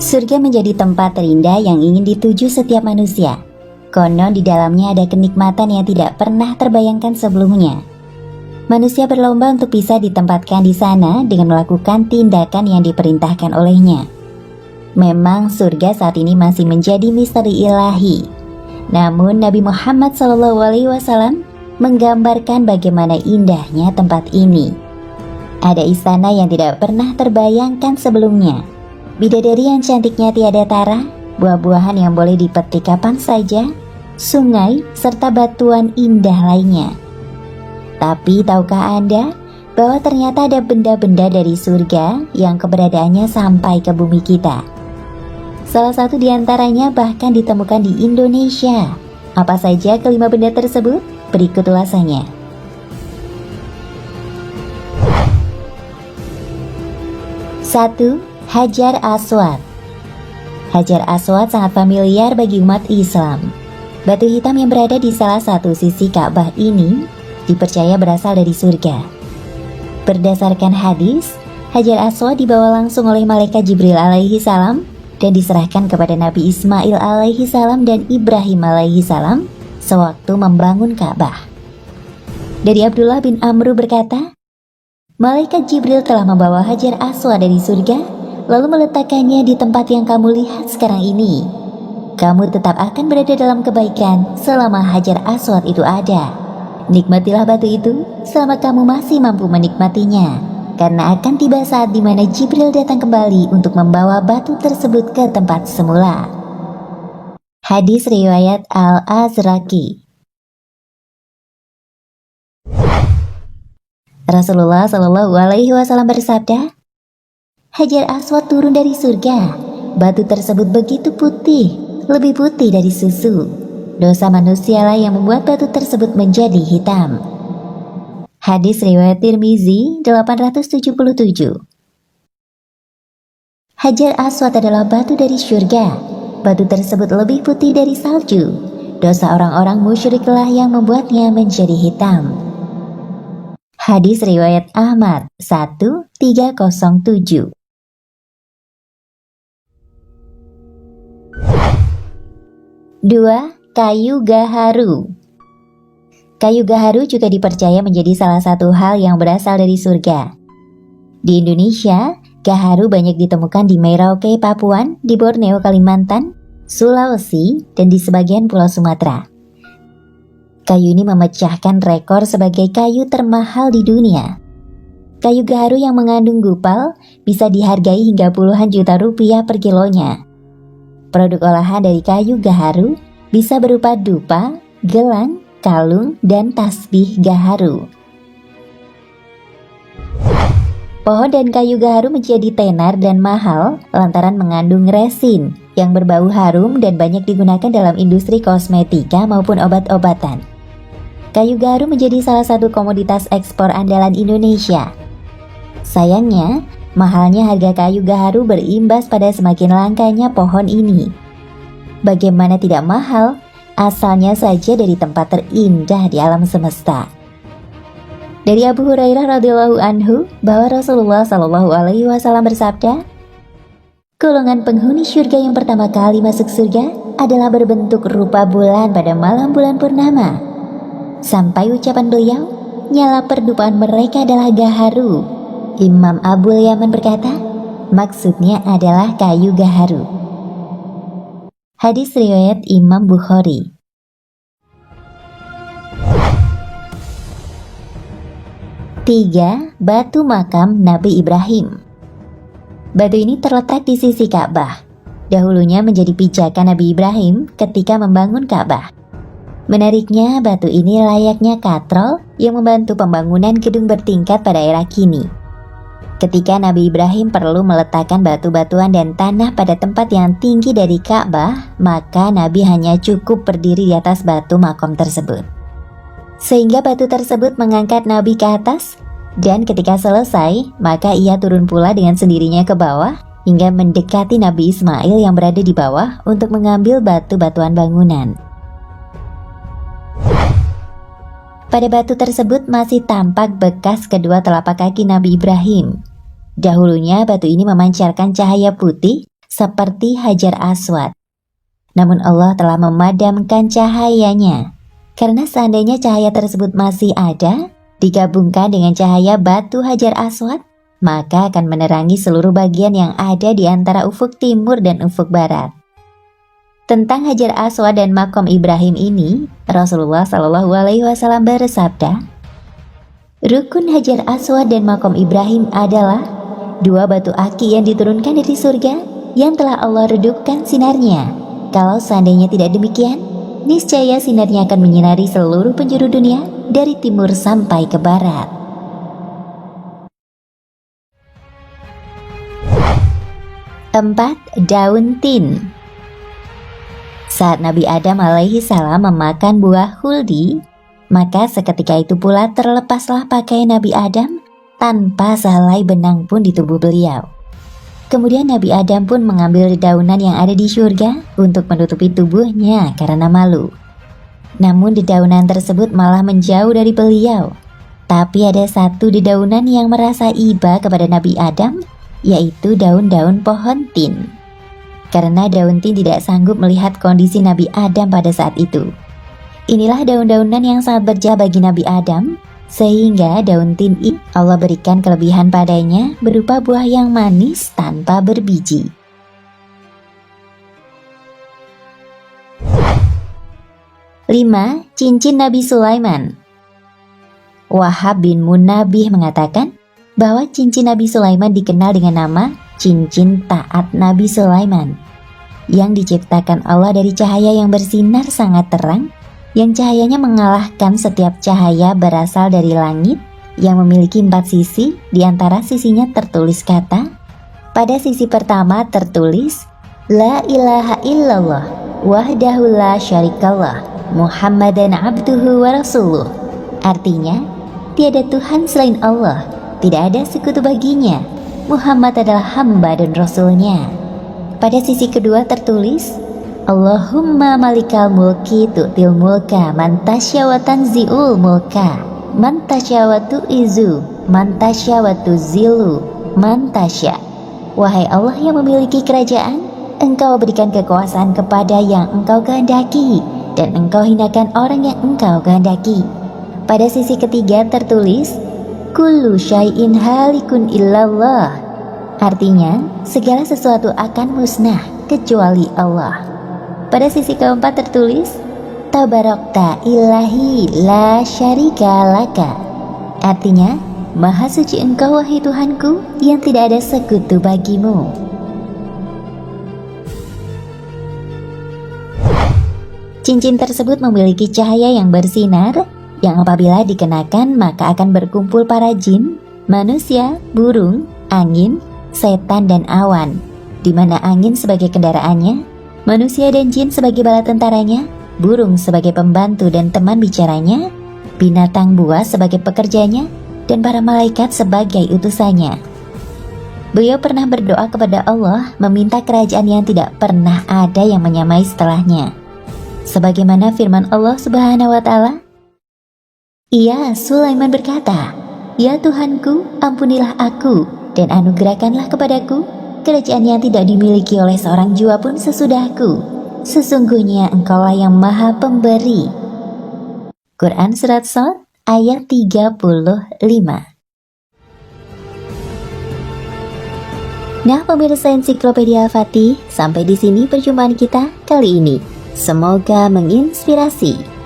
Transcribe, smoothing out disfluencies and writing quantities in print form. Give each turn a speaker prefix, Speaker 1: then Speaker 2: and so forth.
Speaker 1: Surga menjadi tempat terindah yang ingin dituju setiap manusia. Konon di dalamnya ada kenikmatan yang tidak pernah terbayangkan sebelumnya. Manusia berlomba untuk bisa ditempatkan di sana dengan melakukan tindakan yang diperintahkan olehnya. Memang surga saat ini masih menjadi misteri ilahi. Namun Nabi Muhammad SAW menggambarkan bagaimana indahnya tempat ini. Ada istana yang tidak pernah terbayangkan sebelumnya. Bidadari yang cantiknya tiada tara, buah-buahan yang boleh dipetik kapan saja, sungai, serta batuan indah lainnya. Tapi tahukah Anda bahwa ternyata ada benda-benda dari surga yang keberadaannya sampai ke bumi kita? Salah satu di antaranya bahkan ditemukan di Indonesia. Apa saja kelima benda tersebut? Berikut ulasannya. 1. Hajar Aswad. Hajar Aswad sangat familiar bagi umat Islam. Batu hitam yang berada di salah satu sisi Ka'bah ini dipercaya berasal dari surga. Berdasarkan hadis, Hajar Aswad dibawa langsung oleh malaikat Jibril alaihi salam dan diserahkan kepada Nabi Ismail alaihi salam dan Ibrahim alaihi salam sewaktu membangun Ka'bah. Dari Abdullah bin Amru berkata, malaikat Jibril telah membawa Hajar Aswad dari surga lalu meletakkannya di tempat yang kamu lihat sekarang ini. Kamu tetap akan berada dalam kebaikan selama Hajar Aswad itu ada. Nikmatilah batu itu selama kamu masih mampu menikmatinya, karena akan tiba saat di mana Jibril datang kembali untuk membawa batu tersebut ke tempat semula. Hadis riwayat Al-Azraqi. Rasulullah SAW bersabda, Hajar Aswad turun dari surga. Batu tersebut begitu putih, lebih putih dari susu. Dosa manusialah yang membuat batu tersebut menjadi hitam. Hadis riwayat Tirmizi 877. Hajar Aswad adalah batu dari surga. Batu tersebut lebih putih dari salju. Dosa orang-orang musyriklah yang membuatnya menjadi hitam. Hadis riwayat Ahmad 1307. 2. Kayu gaharu. Kayu gaharu juga dipercaya menjadi salah satu hal yang berasal dari surga. Di Indonesia, gaharu banyak ditemukan di Merauke, Papua, di Borneo, Kalimantan, Sulawesi, dan di sebagian pulau Sumatera. Kayu ini memecahkan rekor sebagai kayu termahal di dunia. Kayu gaharu yang mengandung gupal bisa dihargai hingga puluhan juta rupiah per kilonya. Produk olahan dari kayu gaharu bisa berupa dupa, gelang, kalung, dan tasbih gaharu. Pohon dan kayu gaharu menjadi tenar dan mahal lantaran mengandung resin yang berbau harum dan banyak digunakan dalam industri kosmetika maupun obat-obatan. Kayu gaharu menjadi salah satu komoditas ekspor andalan Indonesia. Sayangnya, mahalnya harga kayu gaharu berimbas pada semakin langkanya pohon ini. Bagaimana tidak mahal, asalnya saja dari tempat terindah di alam semesta. Dari Abu Hurairah radhiyallahu anhu bahwa Rasulullah SAW bersabda, golongan penghuni surga yang pertama kali masuk surga adalah berbentuk rupa bulan pada malam bulan purnama. Sampai ucapan beliau, nyala perdupaan mereka adalah gaharu. Imam Abul Yaman berkata, maksudnya adalah kayu gaharu. Hadis riwayat Imam Bukhari. 3. Batu makam Nabi Ibrahim. Batu ini terletak di sisi Ka'bah. Dahulunya menjadi pijakan Nabi Ibrahim ketika membangun Ka'bah. Menariknya, batu ini layaknya katrol yang membantu pembangunan gedung bertingkat pada era kini. Ketika Nabi Ibrahim perlu meletakkan batu-batuan dan tanah pada tempat yang tinggi dari Ka'bah, maka Nabi hanya cukup berdiri di atas batu makom tersebut. Sehingga batu tersebut mengangkat Nabi ke atas, dan ketika selesai, maka ia turun pula dengan sendirinya ke bawah, hingga mendekati Nabi Ismail yang berada di bawah untuk mengambil batu-batuan bangunan. Pada batu tersebut masih tampak bekas kedua telapak kaki Nabi Ibrahim. Dahulunya batu ini memancarkan cahaya putih seperti Hajar Aswad. Namun Allah telah memadamkan cahayanya, karena seandainya cahaya tersebut masih ada, digabungkan dengan cahaya batu Hajar Aswad, maka akan menerangi seluruh bagian yang ada di antara ufuk timur dan ufuk barat. Tentang Hajar Aswad dan Makom Ibrahim ini, Rasulullah Shallallahu Alaihi Wasallam bersabda, rukun Hajar Aswad dan Makom Ibrahim adalah dua batu aki yang diturunkan dari surga yang telah Allah redupkan sinarnya. Kalau seandainya tidak demikian, niscaya sinarnya akan menyinari seluruh penjuru dunia dari timur sampai ke barat. Empat, daun tin. Saat Nabi Adam alaihi salam memakan buah huldi, maka seketika itu pula terlepaslah pakaian Nabi Adam tanpa sehelai benang pun di tubuh beliau. Kemudian Nabi Adam pun mengambil dedaunan yang ada di surga untuk menutupi tubuhnya karena malu. Namun dedaunan tersebut malah menjauh dari beliau. Tapi ada satu dedaunan yang merasa iba kepada Nabi Adam, yaitu daun-daun pohon tin. Karena daun tin tidak sanggup melihat kondisi Nabi Adam pada saat itu. Inilah daun-daunan yang sangat berjaya bagi Nabi Adam, sehingga daun tin ini Allah berikan kelebihan padanya berupa buah yang manis tanpa berbiji. 5. Cincin Nabi Sulaiman. Wahab bin Munabih mengatakan bahwa cincin Nabi Sulaiman dikenal dengan nama cincin taat Nabi Sulaiman, yang diciptakan Allah dari cahaya yang bersinar sangat terang, yang cahayanya mengalahkan setiap cahaya berasal dari langit, yang memiliki 4 sisi. Di antara sisinya tertulis kata, pada sisi pertama tertulis La ilaha illallah wahdahu la syarikallah Muhammadan abduhu wa rasuluh. Artinya, tiada Tuhan selain Allah, tidak ada sekutu baginya, Muhammad adalah hamba dan rasulnya. Pada sisi kedua tertulis Allahumma malikal mulki tu'til mulka man tasya wa tanzi'ul mulka man tasya wa tu'izu man tasya wa tuzilu man tasya. Wahai Allah yang memiliki kerajaan, Engkau berikan kekuasaan kepada yang Engkau kehendaki, dan Engkau hinakan orang yang Engkau kehendaki. Pada sisi ketiga tertulis kullu syai'in halikun illallah. Artinya, segala sesuatu akan musnah kecuali Allah. Pada sisi keempat tertulis Tabarakta ilahi la syarika laka. Artinya, Maha suci Engkau wahai Tuhanku yang tidak ada sekutu bagimu. Cincin tersebut memiliki cahaya yang bersinar, yang apabila dikenakan maka akan berkumpul para jin, manusia, burung, angin, setan dan awan, di mana angin sebagai kendaraannya, manusia dan jin sebagai bala tentaranya, burung sebagai pembantu dan teman bicaranya, binatang buas sebagai pekerjanya, dan para malaikat sebagai utusannya. Beliau pernah berdoa kepada Allah meminta kerajaan yang tidak pernah ada yang menyamai setelahnya. Sebagaimana firman Allah Subhanahu wa Ta'ala, Ia Sulaiman berkata, Ya Tuhanku, ampunilah aku dan anugerahkanlah kepadaku kerajaan yang tidak dimiliki oleh seorang jua pun sesudahku. Sesungguhnya Engkaulah yang Maha Pemberi. Quran Surat Shad ayat 35. Nah pemirsa Ensiklopedia Al-Fatih, sampai di sini perjumpaan kita kali ini. Semoga menginspirasi.